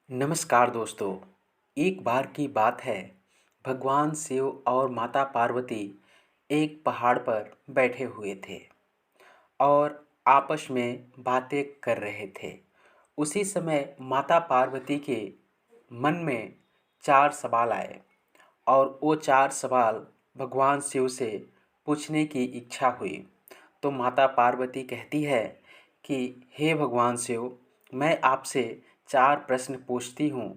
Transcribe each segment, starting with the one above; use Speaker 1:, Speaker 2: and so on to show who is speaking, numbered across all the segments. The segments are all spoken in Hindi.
Speaker 1: नमस्कार दोस्तों। एक बार की बात है, भगवान शिव और माता पार्वती एक पहाड़ पर बैठे हुए थे और आपस में बातें कर रहे थे। उसी समय माता पार्वती के मन में चार सवाल आए और वो चार सवाल भगवान शिव से पूछने की इच्छा हुई। तो माता पार्वती कहती है कि हे भगवान शिव, मैं आपसे चार प्रश्न पूछती हूँ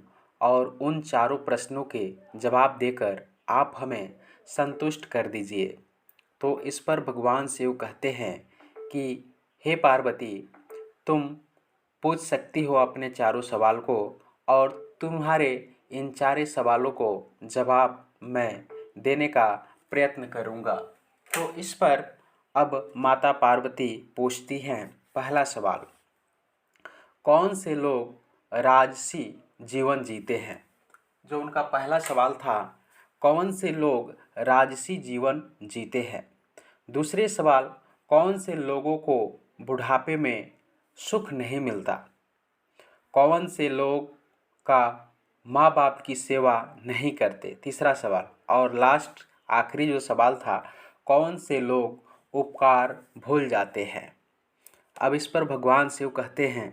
Speaker 1: और उन चारों प्रश्नों के जवाब देकर आप हमें संतुष्ट कर दीजिए। तो इस पर भगवान शिव कहते हैं कि हे पार्वती, तुम पूछ सकती हो अपने चारों सवाल को और तुम्हारे इन चारे सवालों को जवाब मैं देने का प्रयत्न करूँगा। तो इस पर अब माता पार्वती पूछती हैं पहला सवाल, कौन से लोग राजसी जीवन जीते हैं। जो उनका पहला सवाल था, कौन से लोग राजसी जीवन जीते हैं। दूसरे सवाल, कौन से लोगों को बुढ़ापे में सुख नहीं मिलता। कौन से लोग का माँ बाप की सेवा नहीं करते। तीसरा सवाल और लास्ट आखिरी जो सवाल था, कौन से लोग उपकार भूल जाते हैं। अब इस पर भगवान शिव कहते हैं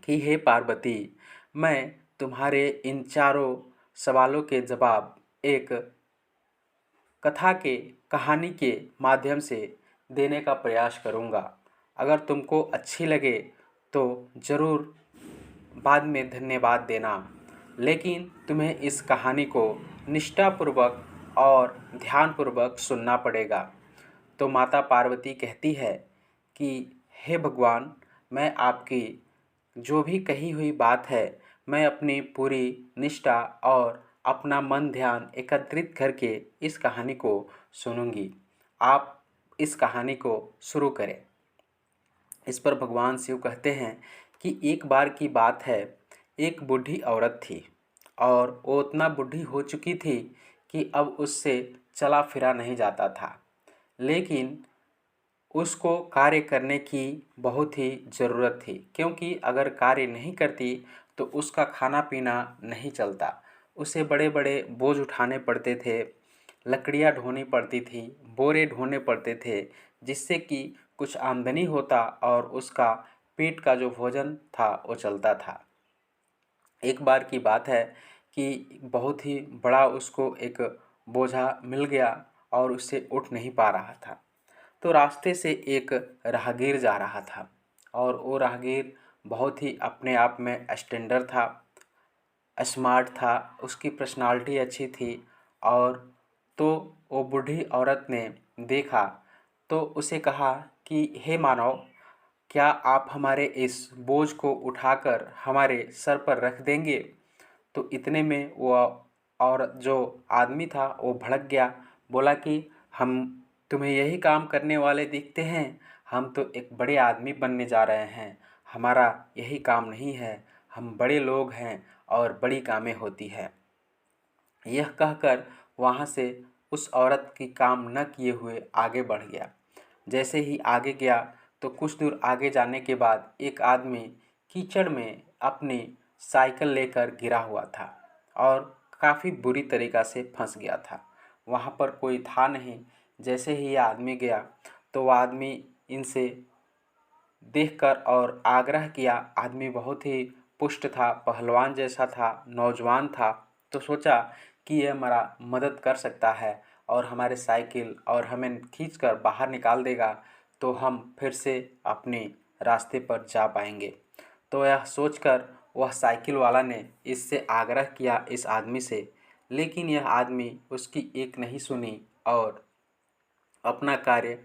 Speaker 1: कि हे पार्वती, मैं तुम्हारे इन चारों सवालों के जवाब एक कथा के कहानी के माध्यम से देने का प्रयास करूँगा। अगर तुमको अच्छी लगे तो ज़रूर बाद में धन्यवाद देना, लेकिन तुम्हें इस कहानी को निष्ठापूर्वक और ध्यानपूर्वक सुनना पड़ेगा। तो माता पार्वती कहती है कि हे भगवान, मैं आपकी जो भी कही हुई बात है, मैं अपनी पूरी निष्ठा और अपना मन ध्यान एकत्रित करके इस कहानी को सुनूंगी। आप इस कहानी को शुरू करें। इस पर भगवान शिव कहते हैं कि एक बार की बात है, एक बूढ़ी औरत थी और वो उतना बूढ़ी हो चुकी थी कि अब उससे चला फिरा नहीं जाता था, लेकिन उसको कार्य करने की बहुत ही ज़रूरत थी, क्योंकि अगर कार्य नहीं करती तो उसका खाना पीना नहीं चलता। उसे बड़े बड़े बोझ उठाने पड़ते थे, लकड़ियाँ ढोनी पड़ती थी, बोरे ढोने पड़ते थे, जिससे कि कुछ आमदनी होता और उसका पेट का जो भोजन था वो चलता था। एक बार की बात है कि बहुत ही बड़ा उसको एक बोझा मिल गया और उससे उठ नहीं पा रहा था। तो रास्ते से एक राहगीर जा रहा था और वो राहगीर बहुत ही अपने आप में स्टैंडर्ड था, स्मार्ट था, उसकी पर्सनालिटी अच्छी थी। और तो वो बूढ़ी औरत ने देखा तो उसे कहा कि हे मानव, क्या आप हमारे इस बोझ को उठाकर हमारे सर पर रख देंगे। तो इतने में वो और जो आदमी था वो भड़क गया, बोला कि हम तुम्हें यही काम करने वाले दिखते हैं, हम तो एक बड़े आदमी बनने जा रहे हैं, हमारा यही काम नहीं है, हम बड़े लोग हैं और बड़ी कामें होती है। यह कहकर वहाँ से उस औरत की काम न किए हुए आगे बढ़ गया। जैसे ही आगे गया तो कुछ दूर आगे जाने के बाद एक आदमी कीचड़ में अपनी साइकिल लेकर गिरा हुआ था और काफ़ी बुरी तरीक़ा से फंस गया था। वहाँ पर कोई था नहीं। जैसे ही यह आदमी गया तो वह आदमी इनसे देखकर और आग्रह किया। आदमी बहुत ही पुष्ट था, पहलवान जैसा था, नौजवान था। तो सोचा कि यह हमारा मदद कर सकता है और हमारे साइकिल और हमें खींचकर बाहर निकाल देगा, तो हम फिर से अपने रास्ते पर जा पाएंगे। तो यह सोचकर वह साइकिल वाला ने इससे आग्रह किया इस आदमी से, लेकिन यह आदमी उसकी एक नहीं सुनी और अपना कार्य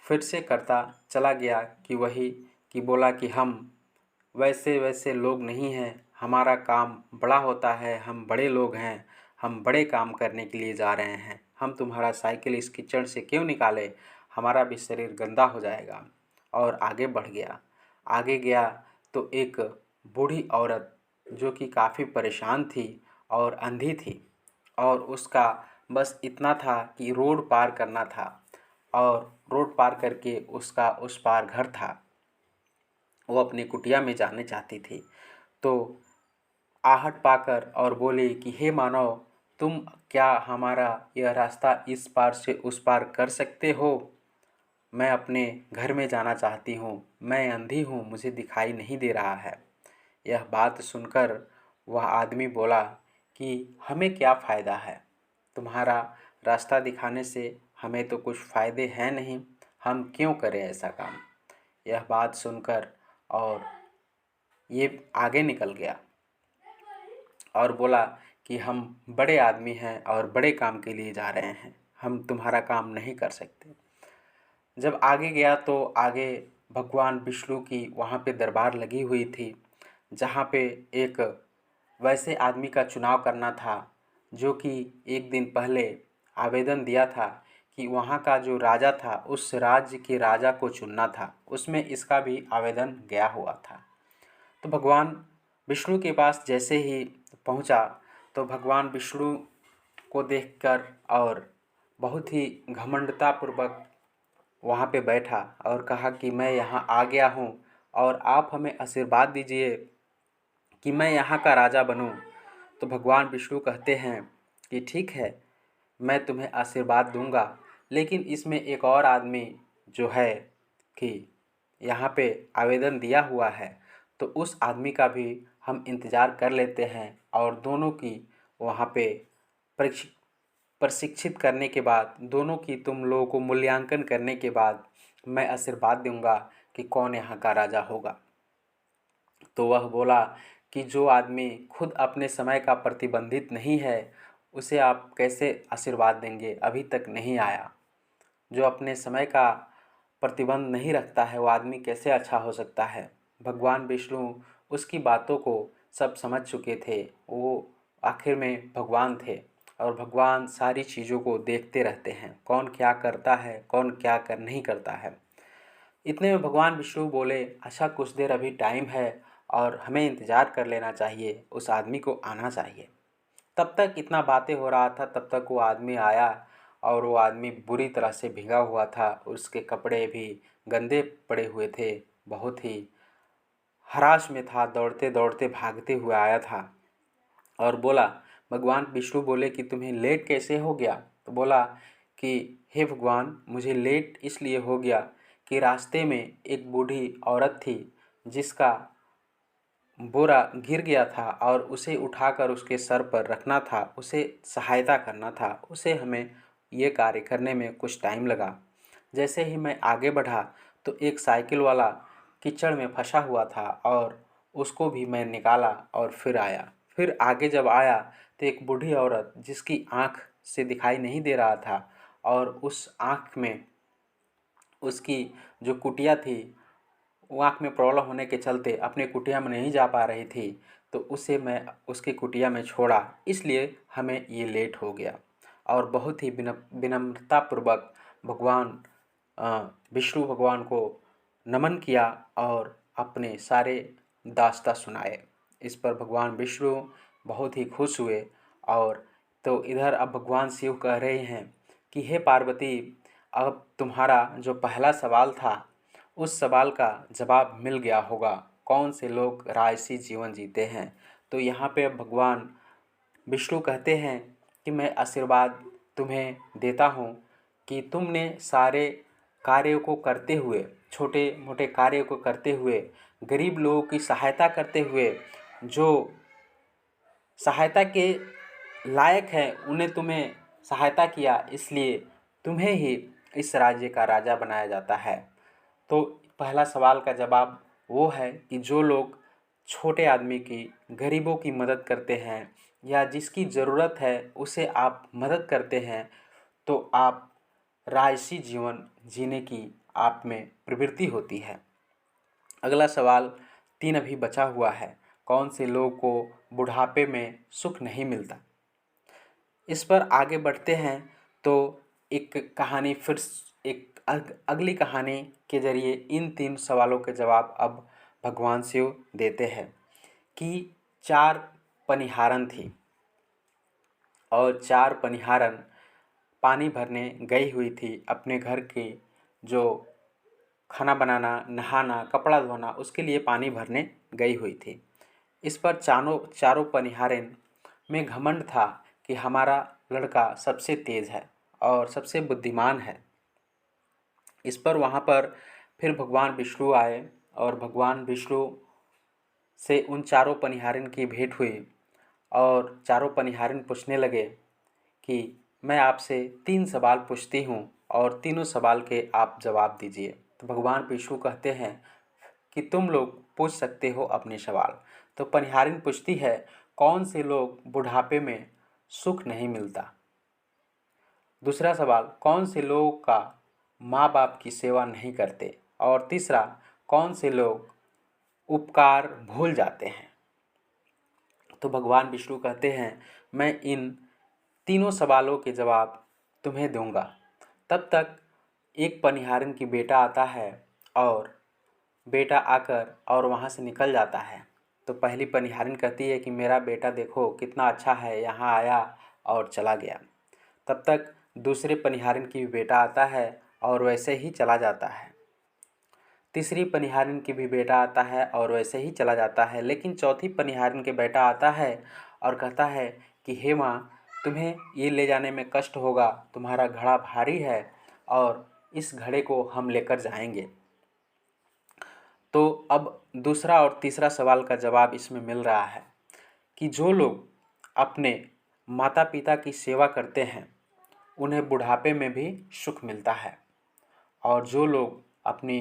Speaker 1: फिर से करता चला गया कि वही कि बोला कि हम वैसे वैसे लोग नहीं हैं, हमारा काम बड़ा होता है, हम बड़े लोग हैं, हम बड़े काम करने के लिए जा रहे हैं, हम तुम्हारा साइकिल इस कीचड़ से क्यों निकाले, हमारा भी शरीर गंदा हो जाएगा। और आगे बढ़ गया। आगे गया तो एक बूढ़ी औरत जो कि काफ़ी परेशान थी और अंधी थी और उसका बस इतना था कि रोड पार करना था और रोड पार करके उसका उस पार घर था। वो अपनी कुटिया में जाने चाहती थी। तो आहट पाकर और बोली कि हे मानव, तुम क्या हमारा यह रास्ता इस पार से उस पार कर सकते हो? मैं अपने घर में जाना चाहती हूँ। मैं अंधी हूँ, मुझे दिखाई नहीं दे रहा है। यह बात सुनकर वह आदमी बोला कि हमें क्या फ़ायदा है, तुम्हारा रास्ता दिखाने से हमें तो कुछ फ़ायदे हैं नहीं, हम क्यों करें ऐसा काम। यह बात सुनकर और ये आगे निकल गया और बोला कि हम बड़े आदमी हैं और बड़े काम के लिए जा रहे हैं, हम तुम्हारा काम नहीं कर सकते। जब आगे गया तो आगे भगवान विष्णु की वहाँ पे दरबार लगी हुई थी, जहाँ पे एक वैसे आदमी का चुनाव करना था जो कि एक दिन पहले आवेदन दिया था कि वहाँ का जो राजा था उस राज्य के राजा को चुनना था। उसमें इसका भी आवेदन गया हुआ था। तो भगवान विष्णु के पास जैसे ही पहुँचा तो भगवान विष्णु को देखकर और बहुत ही घमंडतापूर्वक वहाँ पे बैठा और कहा कि मैं यहाँ आ गया हूँ और आप हमें आशीर्वाद दीजिए कि मैं यहाँ का राजा बनूँ। तो भगवान विष्णु कहते हैं कि ठीक है, मैं तुम्हें आशीर्वाद दूंगा, लेकिन इसमें एक और आदमी जो है कि यहाँ पे आवेदन दिया हुआ है, तो उस आदमी का भी हम इंतज़ार कर लेते हैं और दोनों की वहाँ पे प्रशिक्षित करने के बाद, दोनों की तुम लोगों को मूल्यांकन करने के बाद मैं आशीर्वाद दूंगा कि कौन यहाँ का राजा होगा। तो वह बोला कि जो आदमी खुद अपने समय का प्रतिबंधित नहीं है उसे आप कैसे आशीर्वाद देंगे, अभी तक नहीं आया। जो अपने समय का प्रतिबंध नहीं रखता है वो आदमी कैसे अच्छा हो सकता है। भगवान विष्णु उसकी बातों को सब समझ चुके थे, वो आखिर में भगवान थे और भगवान सारी चीज़ों को देखते रहते हैं, कौन क्या करता है, कौन क्या कर नहीं करता है। इतने में भगवान विष्णु बोले, अच्छा कुछ देर अभी टाइम है और हमें इंतज़ार कर लेना चाहिए, उस आदमी को आना चाहिए। तब तक इतना बातें हो रहा था, तब तक वो आदमी आया और वो आदमी बुरी तरह से भीगा हुआ था, उसके कपड़े भी गंदे पड़े हुए थे, बहुत ही हराश में था, दौड़ते दौड़ते भागते हुए आया था और बोला, भगवान विष्णु बोले कि तुम्हें लेट कैसे हो गया? तो बोला कि हे भगवान, मुझे लेट इसलिए हो गया कि रास्ते में एक बूढ़ी औरत थी जिसका बोरा गिर गया था और उसे उठाकर उसके सर पर रखना था, उसे सहायता करना था, उसे हमें ये कार्य करने में कुछ टाइम लगा। जैसे ही मैं आगे बढ़ा तो एक साइकिल वाला कीचड़ में फंसा हुआ था और उसको भी मैं निकाला और फिर आया। फिर आगे जब आया तो एक बूढ़ी औरत जिसकी आँख से दिखाई नहीं दे रहा था और उस आँख में उसकी जो कुटिया थी, वो आँख में प्रॉब्लम होने के चलते अपने कुटिया में नहीं जा पा रही थी, तो उसे मैं उसकी कुटिया में छोड़ा, इसलिए हमें ये लेट हो गया। और बहुत ही विनम्रतापूर्वक भगवान विष्णु भगवान को नमन किया और अपने सारे दास्तां सुनाए। इस पर भगवान विष्णु बहुत ही खुश हुए और तो इधर अब भगवान शिव कह रहे हैं कि हे पार्वती, अब तुम्हारा जो पहला सवाल था उस सवाल का जवाब मिल गया होगा, कौन से लोग राजसी जीवन जीते हैं। तो यहाँ पे अब भगवान विष्णु कहते हैं कि मैं आशीर्वाद तुम्हें देता हूँ कि तुमने सारे कार्यों को करते हुए, छोटे मोटे कार्यों को करते हुए, गरीब लोगों की सहायता करते हुए, जो सहायता के लायक है उन्हें तुम्हें सहायता किया, इसलिए तुम्हें ही इस राज्य का राजा बनाया जाता है। तो पहला सवाल का जवाब वो है कि जो लोग छोटे आदमी की, गरीबों की मदद करते हैं या जिसकी ज़रूरत है उसे आप मदद करते हैं, तो आप राजसी जीवन जीने की आप में प्रवृत्ति होती है। अगला सवाल 3 अभी बचा हुआ है, कौन से लोगों को बुढ़ापे में सुख नहीं मिलता। इस पर आगे बढ़ते हैं तो एक कहानी फिर एक अगली कहानी के ज़रिए इन 3 सवालों के जवाब अब भगवान शिव देते हैं कि 4 पनिहारन थी और 4 पनिहारन पानी भरने गई हुई थी अपने घर की, जो खाना बनाना, नहाना, कपड़ा धोना, उसके लिए पानी भरने गई हुई थी। इस पर चारों चारों पनिहारिन में घमंड था कि हमारा लड़का सबसे तेज है और सबसे बुद्धिमान है। इस पर वहाँ पर फिर भगवान विष्णु आए और भगवान विष्णु से उन चारों पनिहारिन की भेंट हुई और चारों पनिहारिन पूछने लगे कि मैं आपसे 3 सवाल पूछती हूँ और तीनों सवाल के आप जवाब दीजिए। तो भगवान विष्णु कहते हैं कि तुम लोग पूछ सकते हो अपने सवाल। तो पनिहारिन पूछती है, कौन से लोग बुढ़ापे में सुख नहीं मिलता। दूसरा सवाल, कौन से लोगों का माँ बाप की सेवा नहीं करते। और तीसरा, कौन से लोग उपकार भूल जाते हैं। तो भगवान विष्णु कहते हैं, मैं इन तीनों सवालों के जवाब तुम्हें दूंगा। तब तक एक पनिहारिन की बेटा आता है और बेटा आकर और वहाँ से निकल जाता है। तो पहली पनिहारिन कहती है कि मेरा बेटा देखो कितना अच्छा है, यहाँ आया और चला गया। तब तक दूसरे पनिहारिन की बेटा आता है और वैसे ही चला जाता है। तीसरी पनिहारिन की भी बेटा आता है और वैसे ही चला जाता है। लेकिन चौथी पनिहारिन के बेटा आता है और कहता है कि हे माँ, तुम्हें ये ले जाने में कष्ट होगा, तुम्हारा घड़ा भारी है और इस घड़े को हम लेकर जाएंगे। तो अब दूसरा और तीसरा सवाल का जवाब इसमें मिल रहा है कि जो लोग अपने माता पिता की सेवा करते हैं उन्हें बुढ़ापे में भी सुख मिलता है, और जो लोग अपनी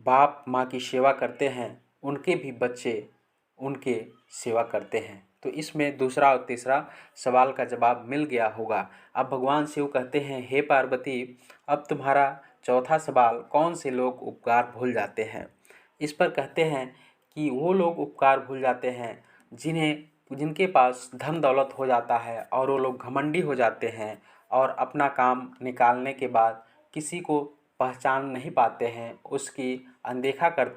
Speaker 1: बाप माँ की सेवा करते हैं उनके भी बच्चे उनके सेवा करते हैं। तो इसमें दूसरा और तीसरा सवाल का जवाब मिल गया होगा। अब भगवान शिव कहते हैं, हे पार्वती, अब तुम्हारा चौथा सवाल, कौन से लोग उपकार भूल जाते हैं। इस पर कहते हैं कि वो लोग उपकार भूल जाते हैं जिनके पास धन दौलत हो जाता है और वो लोग घमंडी हो जाते हैं और अपना काम निकालने के बाद किसी को पहचान नहीं पाते हैं, उसकी अनदेखा करते